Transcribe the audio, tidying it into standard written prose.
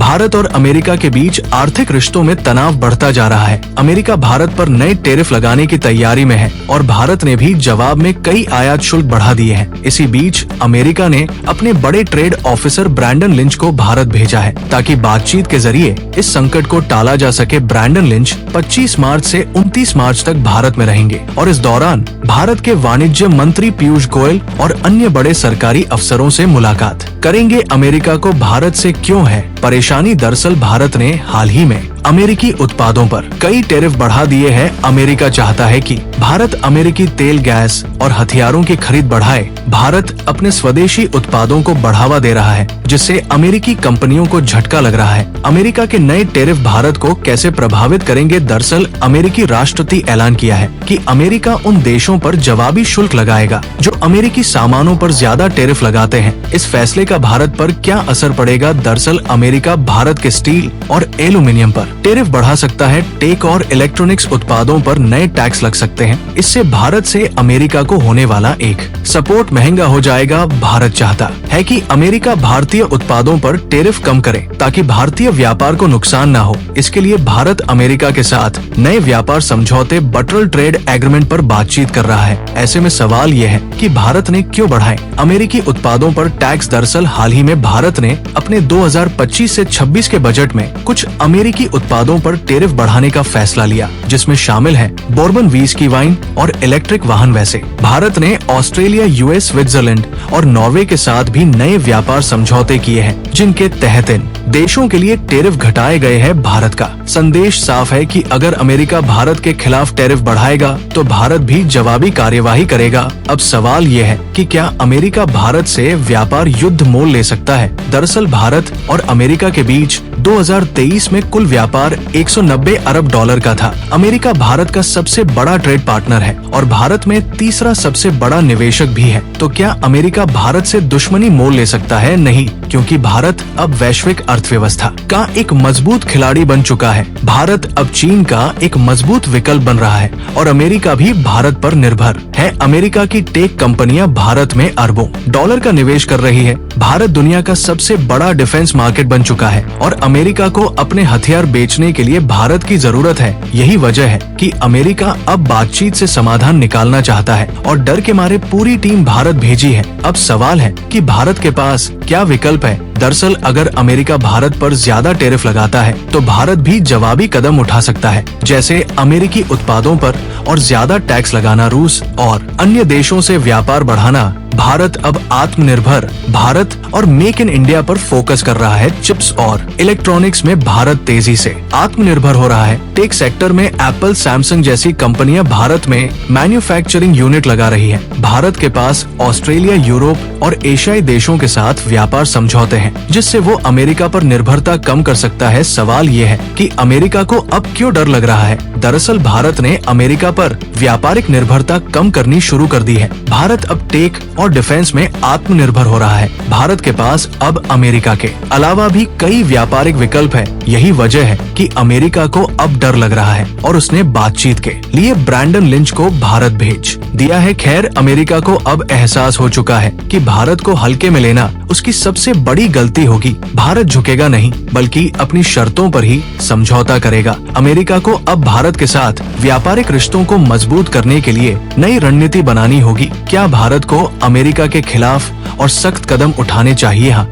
भारत और अमेरिका के बीच आर्थिक रिश्तों में तनाव बढ़ता जा रहा है। अमेरिका भारत पर नए टैरिफ लगाने की तैयारी में है और भारत ने भी जवाब में कई आयात शुल्क बढ़ा दिए हैं। इसी बीच अमेरिका ने अपने बड़े ट्रेड ऑफिसर ब्रैंडन लिंच को भारत भेजा है ताकि बातचीत के जरिए इस संकट को टाला जा सके। ब्रैंडन लिंच 25 मार्च से 29 मार्च तक भारत में रहेंगे और इस दौरान भारत के वाणिज्य मंत्री पीयूष गोयल और अन्य बड़े सरकारी अफसरों से मुलाकात करेंगे। अमेरिका को भारत से क्यों है परेशानी? दरअसल भारत ने हाल ही में अमेरिकी उत्पादों पर कई टैरिफ बढ़ा दिए हैं। अमेरिका चाहता है कि भारत अमेरिकी तेल, गैस और हथियारों की खरीद बढ़ाए। भारत अपने स्वदेशी उत्पादों को बढ़ावा दे रहा है, जिससे अमेरिकी कंपनियों को झटका लग रहा है। अमेरिका के नए टैरिफ भारत को कैसे प्रभावित करेंगे? दरअसल अमेरिकी राष्ट्रपति ऐलान किया है कि अमेरिका उन देशों पर जवाबी शुल्क लगाएगा जो अमेरिकी सामानों पर ज्यादा टैरिफ लगाते हैं। इस फैसले का भारत पर क्या असर पड़ेगा? दरअसल अमेरिका भारत के स्टील और एल्यूमिनियम पर टैरिफ बढ़ा सकता है। टेक और इलेक्ट्रॉनिक्स उत्पादों पर नए टैक्स लग सकते हैं। इससे भारत से अमेरिका को होने वाला एक सपोर्ट महंगा हो जाएगा। भारत चाहता है कि अमेरिका भारतीय उत्पादों पर टैरिफ कम करे ताकि भारतीय व्यापार को नुकसान न हो। इसके लिए भारत अमेरिका के साथ नए व्यापार समझौते बटरल ट्रेड एग्रीमेंट पर बातचीत कर रहा है। ऐसे में सवाल ये है कि भारत ने क्यों बढ़ाए अमेरिकी उत्पादों पर टैक्स? दरअसल हाल ही में भारत ने अपने 2025 से 26 के बजट में कुछ अमेरिकी उत्पादों पर टैरिफ बढ़ाने का फैसला लिया, जिसमें शामिल है बोर्बन व्हिस्की वाइन और इलेक्ट्रिक वाहन। वैसे भारत ने ऑस्ट्रेलिया, यूएस, स्विट्जरलैंड और नॉर्वे के साथ भी नए व्यापार समझौते किए हैं, जिनके तहत इन देशों के लिए टैरिफ घटाए गए हैं। भारत का संदेश साफ है कि अगर अमेरिका भारत के खिलाफ टैरिफ बढ़ाएगा तो भारत भी जवाबी कार्यवाही करेगा। अब सवाल ये है कि क्या अमेरिका भारत से व्यापार युद्ध मोल ले सकता है? दरअसल भारत और अमेरिका के बीच 2023 में कुल व्यापार 190 अरब डॉलर का था। अमेरिका भारत का सबसे बड़ा ट्रेड पार्टनर है और भारत में तीसरा सबसे बड़ा निवेशक भी है। तो क्या अमेरिका भारत से दुश्मनी मोल ले सकता है? नहीं, क्योंकि भारत अब वैश्विक अर्थव्यवस्था का एक मजबूत खिलाड़ी बन चुका है। भारत अब चीन का एक मजबूत विकल्प बन रहा है और अमेरिका भी भारत पर निर्भर है। अमेरिका की टेक कंपनियां भारत में अरबों डॉलर का निवेश कर रही है। भारत दुनिया का सबसे बड़ा डिफेंस मार्केट बन चुका है और अमेरिका को अपने हथियार बेचने के लिए भारत की जरूरत है। यही वजह है कि अमेरिका अब बातचीत से समाधान निकालना चाहता है और डर के मारे पूरी टीम भारत भेजी है। अब सवाल है कि भारत के पास क्या विकल्प है? दरअसल अगर अमेरिका भारत पर ज्यादा टैरिफ लगाता है तो भारत भी जवाबी कदम उठा सकता है, जैसे अमेरिकी उत्पादों पर और ज्यादा टैक्स लगाना, रूस और अन्य देशों से व्यापार बढ़ाना। भारत अब आत्मनिर्भर भारत और मेक इन इंडिया पर फोकस कर रहा है। चिप्स और इलेक्ट्रॉनिक्स में भारत तेजी से आत्मनिर्भर हो रहा है। टेक सेक्टर में एप्पल, सैमसंग जैसी कंपनियां भारत में मैन्युफैक्चरिंग यूनिट लगा रही है। भारत के पास ऑस्ट्रेलिया, यूरोप और एशियाई देशों के साथ व्यापार समझौते हैं, जिससे वो अमेरिका पर निर्भरता कम कर सकता है। सवाल ये है कि अमेरिका को अब क्यों डर लग रहा है? दरअसल भारत ने अमेरिका पर व्यापारिक निर्भरता कम करनी शुरू कर दी है। भारत अब टेक और डिफेंस में आत्मनिर्भर हो रहा है। भारत के पास अब अमेरिका के अलावा भी कई व्यापारिक विकल्प है। यही वजह है कि अमेरिका को अब डर लग रहा है और उसने बातचीत के लिए ब्रैंडन लिंच को भारत भेज दिया है। खैर, अमेरिका को अब एहसास हो चुका है कि भारत को हल्के में लेना उसकी सबसे बड़ी गलती होगी। भारत झुकेगा नहीं, बल्कि अपनी शर्तों पर ही समझौता करेगा। अमेरिका को अब भारत के साथ व्यापारिक रिश्तों को मजबूत करने के लिए नई रणनीति बनानी होगी। क्या भारत को अमेरिका के खिलाफ और सख्त कदम उठाने चाहिए? हाँ।